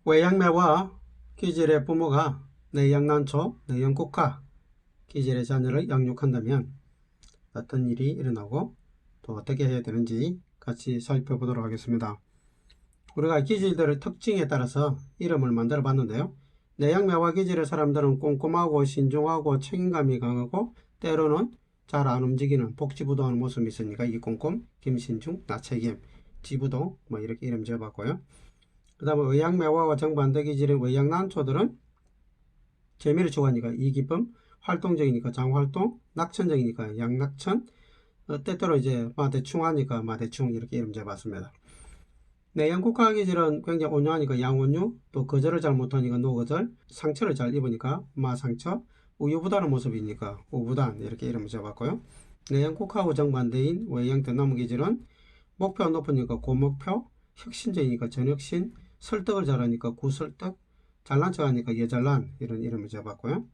외양매와 기질의 부모가 내양난초, 내양국화 기질의 자녀를 양육한다면 어떤 일이 일어나고 또 어떻게 해야 되는지 같이 살펴보도록 하겠습니다. 우리가 기질들의 특징에 따라서 이름을 만들어 봤는데요. 내양매와 기질의 사람들은 꼼꼼하고 신중하고 책임감이 강하고 때로는 잘 안 움직이는 복지부동하는 모습이 있으니까 이 꼼꼼, 김신중, 나책임, 지부동 뭐 이렇게 이름 지어봤고요. 그 다음에 외양매화와 정반대 기질의 외양난초들은 재미를 추구하니까 이기쁨, 활동적이니까 장활동, 낙천적이니까 양낙천, 때때로 이제 마대충 하니까 마대충 이렇게 이름 지어봤습니다. 내양국화 기질은 굉장히 온유하니까 양온유, 또 거절을 잘 못하니까 노거절, 상처를 잘 입으니까 마상처, 우유부단한 모습이니까 우부단 이렇게 이름을 지어봤고요. 내양국화하고 정반대인 외양대나무 기질은 목표가 높으니까 고목표, 혁신적이니까 전혁신, 설득을 잘하니까 구설득, 잘난 척하니까 여잘난 이런 이름을 지어봤고요.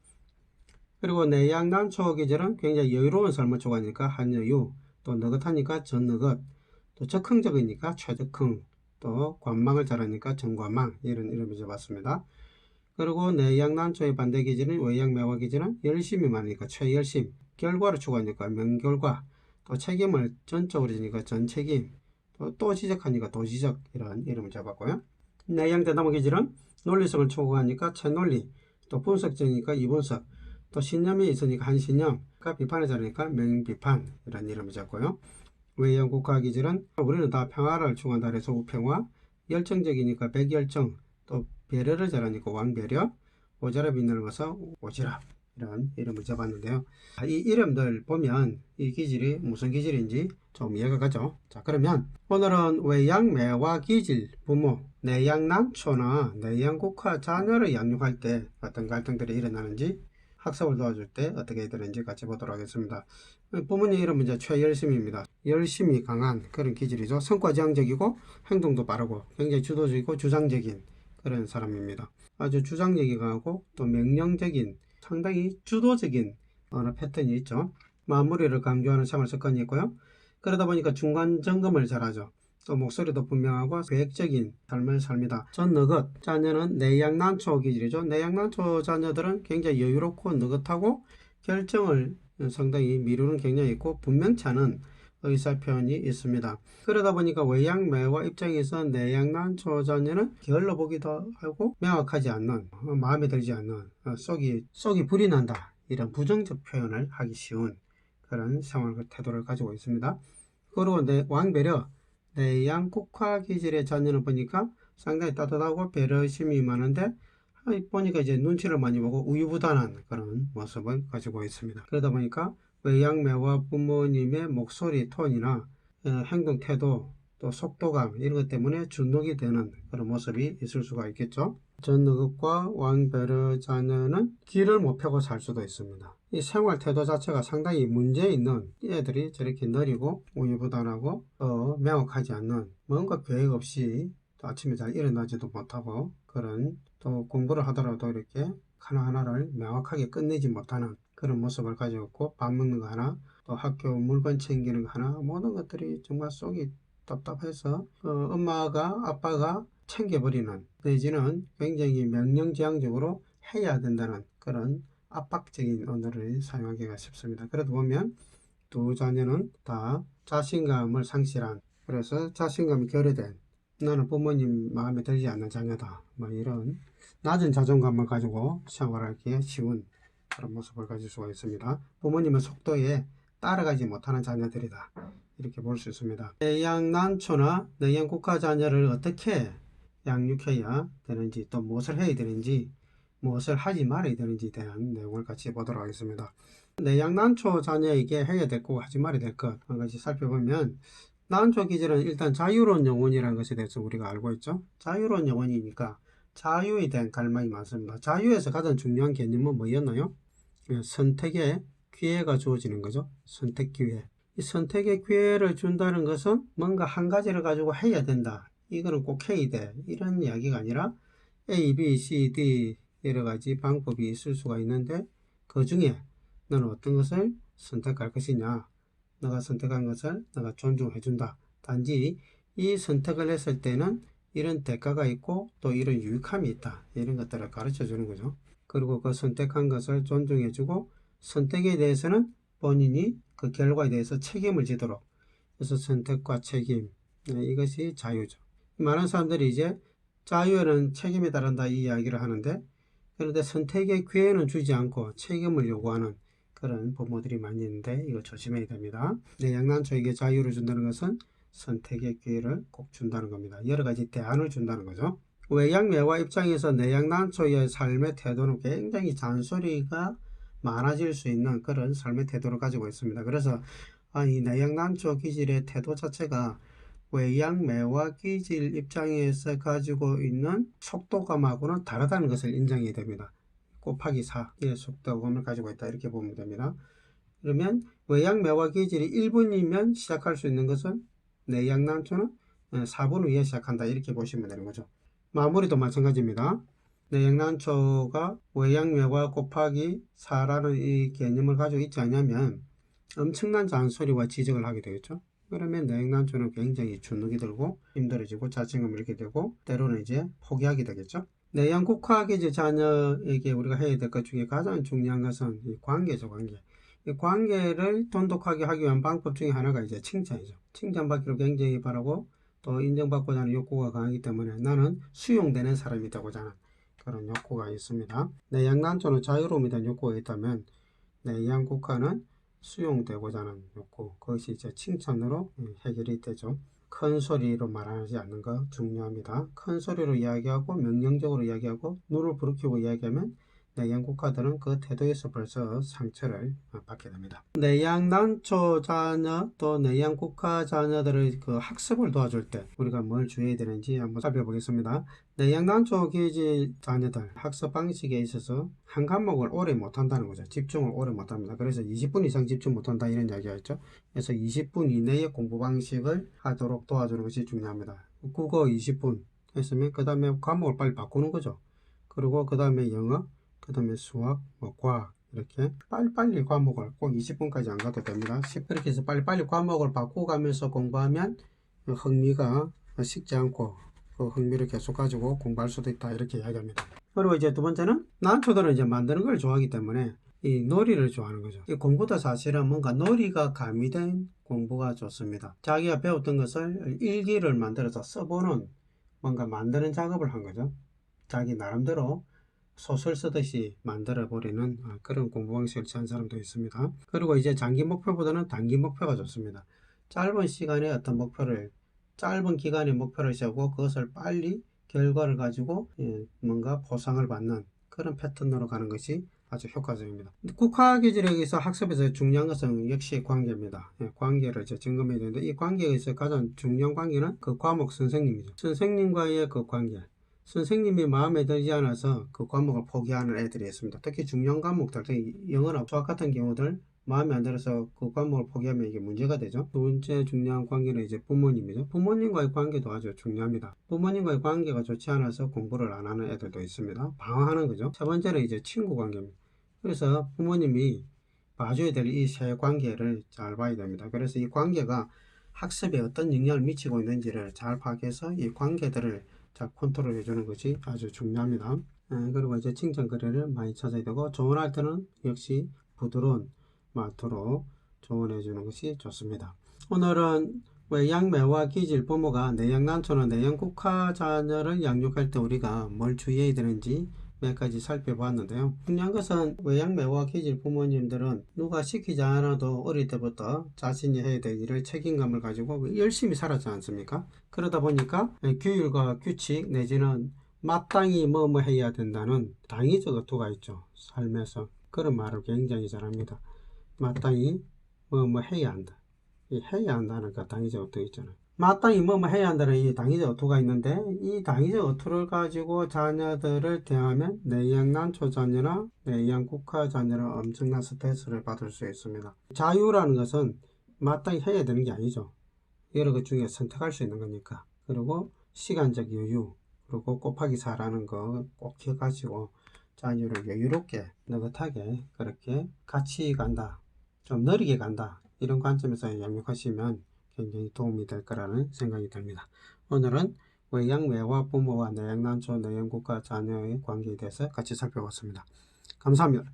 그리고 내양난초 기질은 굉장히 여유로운 삶을 추구하니까 한여유, 또 느긋하니까 전느긋, 또 적흥적이니까 최적흥, 또 관망을 잘하니까 정관망 이런 이름을 지어봤습니다. 그리고 내양난초의 반대 기질은 외양매화 기질은 열심히 많으니까 최열심, 결과를 추구하니까 명결과, 또 책임을 전적으로 지니까 전책임, 또 지적하니까 도지적 이런 이름을 잡았고요. 내양대나무 기질은 논리성을 추구하니까 채논리, 또 분석적이니까 이분석, 또 신념이 있으니까 한신념, 비판을 잘하니까 명비판 이런 이름을 잡고요. 외양국화 기질은 우리는 다 평화를 추구한다 해서 우평화, 열정적이니까 백열정, 또 배려를 잘하니까 왕배려, 오지랖이 넓어서 오지랖 이런 이름을 잡았는데요. 이 이름들 보면 이 기질이 무슨 기질인지 좀 이해가 가죠. 자, 그러면 오늘은 외양매화 기질 부모, 내양난초나 내양국화 자녀를 양육할 때 어떤 갈등들이 일어나는지, 학습을 도와줄 때 어떻게 해야 되는지 같이 보도록 하겠습니다. 부모님 이름은 이제 최열심입니다. 열심히 강한 그런 기질이죠. 성과지향적이고 행동도 빠르고 굉장히 주도적이고 주장적인 그런 사람입니다. 아주 주장력이 강하고 또 명령적인, 상당히 주도적인 언어 패턴이 있죠. 마무리를 강조하는 생활 습관이 있고요. 그러다 보니까 중간 점검을 잘하죠. 또 목소리도 분명하고 계획적인 삶을 삽니다. 전느긋 자녀는 내양난초 기질이죠. 내양난초 자녀들은 굉장히 여유롭고 느긋하고 결정을 상당히 미루는 경향이 있고 분명치 않은 의사표현이 있습니다. 그러다 보니까 외양매화 입장에서 내양난초 자녀는 게을러 보기도 하고 명확하지 않는, 마음에 들지 않는, 속이 불이 난다 이런 부정적 표현을 하기 쉬운 그런 생활 태도를 가지고 있습니다. 그리고 왕배려, 내양국화 기질의 자녀는 보니까 상당히 따뜻하고 배려심이 많은데 보니까 이제 눈치를 많이 보고 우유부단한 그런 모습을 가지고 있습니다. 그러다 보니까 외양매화 부모님의 목소리 톤이나 행동 태도, 또 속도감 이런 것 때문에 주눅이 되는 그런 모습이 있을 수가 있겠죠. 전느긋과 왕배려 자녀는 길을 못 펴고 살 수도 있습니다. 이 생활 태도 자체가 상당히 문제 있는 애들이 저렇게 느리고 우유부단하고 명확하지 않는, 뭔가 계획 없이 또 아침에 잘 일어나지도 못하고, 그런 또 공부를 하더라도 이렇게 하나하나를 명확하게 끝내지 못하는 그런 모습을 가지고 있고, 밥 먹는 거 하나, 또 학교 물건 챙기는 거 하나, 모든 것들이 정말 속이 답답해서 엄마가 아빠가 챙겨버리는, 내지는 굉장히 명령지향적으로 해야 된다는 그런 압박적인 언어를 사용하기가 쉽습니다. 그러다 보면 두 자녀는 다 자신감을 상실한, 그래서 자신감이 결여된, 나는 부모님 마음에 들지 않는 자녀다, 뭐 이런 낮은 자존감을 가지고 생활하기에 쉬운 그런 모습을 가질 수가 있습니다. 부모님의 속도에 따라가지 못하는 자녀들이다 이렇게 볼 수 있습니다. 내양난초나 내양국화 자녀를 어떻게 양육해야 되는지, 또 무엇을 해야 되는지, 무엇을 하지 말아야 되는지에 대한 내용을 같이 보도록 하겠습니다. 내양난초 자녀에게 해야 될 것, 하지 말아야 될 것 한 가지 살펴보면, 난초 기질은 일단 자유로운 영혼이라는 것에 대해서 우리가 알고 있죠. 자유로운 영혼이니까 자유에 대한 갈망이 많습니다. 자유에서 가장 중요한 개념은 뭐였나요? 선택의 기회가 주어지는 거죠. 선택 기회. 이 선택의 기회를 준다는 것은 뭔가 한 가지를 가지고 해야 된다, 이거는 꼭 해야 돼, 이런 이야기가 아니라 A, B, C, D 여러 가지 방법이 있을 수가 있는데, 그 중에 너는 어떤 것을 선택할 것이냐, 너가 선택한 것을 내가 존중해 준다. 단지 이 선택을 했을 때는 이런 대가가 있고 또 이런 유익함이 있다. 이런 것들을 가르쳐 주는 거죠. 그리고 그 선택한 것을 존중해 주고 선택에 대해서는 본인이 그 결과에 대해서 책임을 지도록. 그래서 선택과 책임, 이것이 자유죠. 많은 사람들이 이제 자유에는 책임이 따른다 이 이야기를 하는데, 그런데 선택의 기회는 주지 않고 책임을 요구하는 그런 부모들이 많이 있는데 이거 조심해야 됩니다. 내양난초에게 자유를 준다는 것은 선택의 기회를 꼭 준다는 겁니다. 여러 가지 대안을 준다는 거죠. 외양매화 입장에서 내양난초의 삶의 태도는 굉장히 잔소리가 많아질 수 있는 그런 삶의 태도를 가지고 있습니다. 그래서 이 내양난초 기질의 태도 자체가 외양매화 기질 입장에서 가지고 있는 속도감하고는 다르다는 것을 인정해야 됩니다. 곱하기 4의 속도감을 가지고 있다 이렇게 보면 됩니다. 그러면 외양매화 기질이 1분이면 시작할 수 있는 것은 내양난초는 4분 후에 시작한다 이렇게 보시면 되는 거죠. 마무리도 마찬가지입니다. 내양난초가 외양매화 곱하기 4라는 이 개념을 가지고 있지 않냐면 엄청난 잔소리와 지적을 하게 되겠죠. 그러면 내양난초는 굉장히 주눅이 들고 힘들어지고 자신감을 잃게 되고 때로는 이제 포기하게 되겠죠. 내양국화기질 자녀에게 우리가 해야 될 것 중에 가장 중요한 것은 이 관계죠. 관계. 이 관계를 돈독하게 하기 위한 방법 중에 하나가 이제 칭찬이죠. 칭찬받기를 굉장히 바라고 또 인정받고자 하는 욕구가 강하기 때문에 나는 수용되는 사람이 되고자 하는 그런 욕구가 있습니다. 내양난초는 자유로움에 대한 욕구가 있다면 내양국화는 수용되고자 하는 욕구, 그것이 이제 칭찬으로 해결이 되죠. 큰 소리로 말하지 않는 거 중요합니다. 큰 소리로 이야기하고 명령적으로 이야기하고 눈을 부르키고 이야기하면 내양국화들은 그 태도에서 벌써 상처를 받게 됩니다. 내양난초 자녀 또 내양국화 자녀들의 그 학습을 도와줄 때 우리가 뭘 주의해야 되는지 한번 살펴보겠습니다. 내양난초 기질 자녀들 학습 방식에 있어서 한 과목을 오래 못한다는 거죠. 집중을 오래 못합니다. 그래서 20분 이상 집중 못한다 이런 이야기가 있죠. 그래서 20분 이내의 공부 방식을 하도록 도와주는 것이 중요합니다. 국어 20분 했으면 그 다음에 과목을 빨리 바꾸는 거죠. 그리고 그 다음에 영어, 그 다음에 수학, 과학 이렇게 빨리빨리 과목을 꼭 20분까지 안 가도 됩니다. 그렇게 해서 빨리빨리 과목을 바꾸가면서 공부하면 흥미가 식지 않고 그 흥미를 계속 가지고 공부할 수도 있다 이렇게 이야기합니다. 그리고 이제 두 번째는 난초들은 이제 만드는 걸 좋아하기 때문에 이 놀이를 좋아하는 거죠. 이 공부도 사실은 뭔가 놀이가 가미된 공부가 좋습니다. 자기가 배웠던 것을 일기를 만들어서 써보는 뭔가 만드는 작업을 한 거죠. 자기 나름대로 소설 쓰듯이 만들어 버리는 그런 공부 방식을 취한 사람도 있습니다. 그리고 이제 장기 목표보다는 단기 목표가 좋습니다. 짧은 시간에 어떤 목표를 짧은 기간의 목표를 세우고 그것을 빨리 결과를 가지고 뭔가 보상을 받는 그런 패턴으로 가는 것이 아주 효과적입니다. 국화기질에서 학습에서 중요한 것은 역시 관계입니다. 관계를 이제 점검해야 되는데 이 관계에서 가장 중요한 관계는 그 과목 선생님이죠. 선생님과의 그 관계. 선생님이 마음에 들지 않아서 그 과목을 포기하는 애들이 있습니다. 특히 중요한 과목들, 특히 영어나 수학 같은 경우들 마음에 안 들어서 그 과목을 포기하면 이게 문제가 되죠. 두 번째 중요한 관계는 이제 부모님이죠. 부모님과의 관계도 아주 중요합니다. 부모님과의 관계가 좋지 않아서 공부를 안 하는 애들도 있습니다. 방황하는 거죠. 세 번째는 이제 친구 관계입니다. 그래서 부모님이 봐줘야 될 이 세 관계를 잘 봐야 됩니다. 그래서 이 관계가 학습에 어떤 영향을 미치고 있는지를 잘 파악해서 이 관계들을 잘 컨트롤 해주는 것이 아주 중요합니다. 그리고 이제 칭찬거리를 많이 찾아야 되고 조언할 때는 역시 부드러운 말투로 조언해 주는 것이 좋습니다. 오늘은 외양매화 기질 부모가 내양난초나 내양국화 자녀를 양육할 때 우리가 뭘 주의해야 되는지 몇 가지 살펴보았는데요. 중요한 것은 외양매화 기질 부모님들은 누가 시키지 않아도 어릴 때부터 자신이 해야 될 일을 책임감을 가지고 열심히 살았지 않습니까? 그러다 보니까 규율과 규칙 내지는 마땅히 뭐뭐 해야 된다는 당위적 어투가 있죠. 삶에서 그런 말을 굉장히 잘합니다. 마땅히 뭐뭐 해야 한다. 이 해야 한다는 그 당위적 어투 있잖아요. 마땅히 뭐뭐 해야 한다는 이 당위적 어투가 있는데 이 당위적 어투를 가지고 자녀들을 대하면 내양난초 자녀나 내양국화 자녀는 엄청난 스트레스를 받을 수 있습니다. 자유라는 것은 마땅히 해야 되는 게 아니죠. 여러 것 중에 선택할 수 있는 거니까. 그리고 시간적 여유, 그리고 곱하기 4라는 거 꼭 기억하시고 자녀를 여유롭게 느긋하게 그렇게 같이 간다, 좀 느리게 간다, 이런 관점에서 양육하시면 굉장히 도움이 될 거라는 생각이 듭니다. 오늘은 외양매와 부모와 내양난초, 내양국가 자녀의 관계에 대해서 같이 살펴봤습니다. 감사합니다.